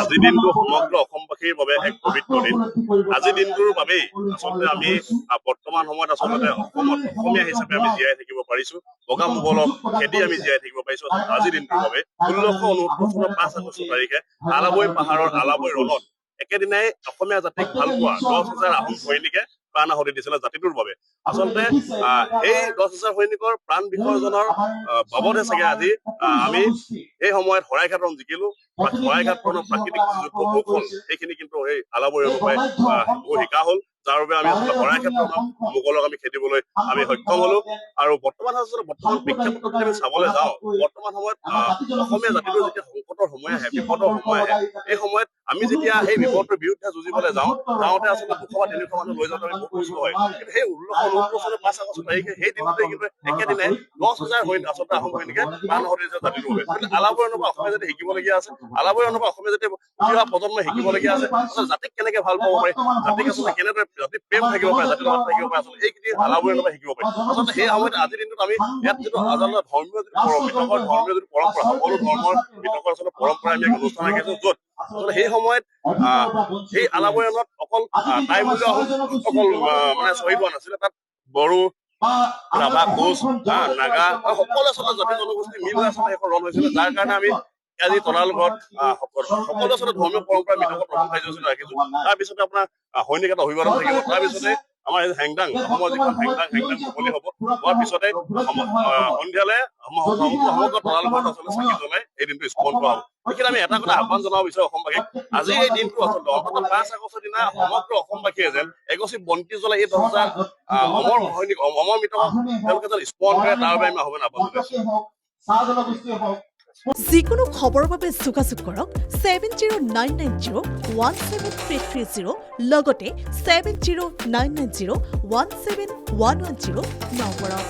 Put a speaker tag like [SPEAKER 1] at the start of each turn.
[SPEAKER 1] আজিৰ দিনটো সমগ্ৰ অসমবাসীৰ বাবে এক পবিত্ৰ দিন আজিৰ দিনটোৰ বাবেই আচলতে আমি বৰ্তমান সময়ত আচলতে অসমত অসমীয়া হিচাপে আমি জীয়াই থাকিব পাৰিছো বগা মোগলক খেদি আমি জীয়াই থাকিব পাৰিছো আজিৰ দিনটোৰ বাবে 1669 চনৰ 5 আগষ্ট তাৰিখে আলাবৈ পাহাৰৰ আলাবৈ ৰণত একেদিনাই অসমীয়া জাতিক ভাল পোৱা 10,000 আহোম সৈনিকে প্ৰাণ আহুতি দিছিলে জাতিটোৰ বাবে আচলতে এই 10,000 সৈনিকৰ প্ৰাণ বিসৰ্জনৰ বাবদে চাগে আজি আমি এই সময়ত শৰাইঘাটখন জিকিলো শৰাইঘাটখনৰ প্ৰাকৃতিক যুদ্ধ কৌশল এইখিনি কিন্তু এই আলাবৈ ৰণৰ পৰাই শিকা হ'ল যাৰ বাবে আমি আচলতে শৰাইঘাটখনক মোগলক আমি খেদিবলৈ আমি সক্ষম হলো আৰু বৰ্তমান প্ৰেক্ষাপটত যদি আমি চাবলৈ যাওঁ বৰ্তমান সময়ত অসমীয়া জাতিটোৰ যেতিয়া সংকটৰ সময় আহে বিপদৰ সময় আহে এই সময়ত আমি যেতিয়া সেই বিপদৰ বিৰুদ্ধে যুঁজিবলৈ যাওঁতে আচলতে 200 বা 300 মানুহ লৈ যাওঁতে আমি বহুত কষ্ট হয় কিন্তু সেই 1669 চনৰ 5 আগষ্ট তাৰিখে সেই দিনটোতে কিন্তু একেদিনাই 10,000 সৈনিক আচলতে আহোম সৈনিকে প্ৰাণ আহুতি দিছে জাতিটোৰ বাবে কিন্তু আলাবৈ ৰণৰ পৰা অসমীয়া জাতি শিকিবলগীয়া আছে আলাবৈ ৰণৰ পৰা অসমীয়া জাতি উঠি অহা প্ৰজন্মই শিকিবলগীয়া আছে আচলতে জাতিক কেনেকে ভাল পাব পাৰে জাতিক আচলতে কেনেদৰে জাতি প্ৰেম থাকিব পাৰে জাতিৰ লগত থাকিব পাৰে আচলতে এইখিনি আলাবৈ ৰণৰ পৰা শিকিব পাৰে আচলতে সেই সময়ত আজিৰ দিনটোত আমি ইয়াত যিটো আচলতে ধৰ্মীয় যিটো পৰম্পৰা সকলো ধৰ্মৰ মৃতকৰ আচলতে পৰম্পৰা আমি অনুষ্ঠান ৰাখিছো য'ত আচলতে সেই সময়ত সেই আলাবৈ ৰণত অকল টাই মূল্য অকল মানে শ্বহীদ হোৱা নাছিলে তাত বড়ো ৰাভা কোচ নাগা সকলো আচলতে জাতি জনগোষ্ঠী মিল হৈ আচলতে এখন ৰণ হৈছিলে যাৰ কাৰণে আমি আজি তলালঘৰত সকলো আচলতে ধৰ্মীয় পৰম্পৰা মৃতকৰ প্ৰথম কাৰ্যসূচী ৰাখিছো তাৰপিছতে আপোনাৰ সৈনিক এটা অভিবাদন থাকিব তাৰপিছতে আমাৰ হেংদাং অসমৰ যিখন হেংদাং মুকলি হ'ব হোৱাৰ পিছতে সন্ধিয়ালৈ সমগ্ৰ তলালঘৰত আচলতে চাকি জ্বলাই এই দিনটো স্মৰণ কৰা হ'ব গতিকে আমি এটা কথা আহ্বান জনাব বিচাৰো অসমবাসীক আজি এই দিনটো আচলতে অন্ততঃ 5 আগষ্টৰ দিনা সমগ্ৰ অসমবাসীয়ে যেন এগছি বন্তি জ্বলাই এই 10,000 অমৰ সৈনিক অমৰ মৃতকক তেওঁলোকে যেন স্মৰণ কৰে তাৰ বাবে আমি আহ্বান জনাইছো
[SPEAKER 2] যিকোনো খবৰৰ বাবে যোগাযোগ কৰক 7099017330 লগতে 7099017110 নম্বৰত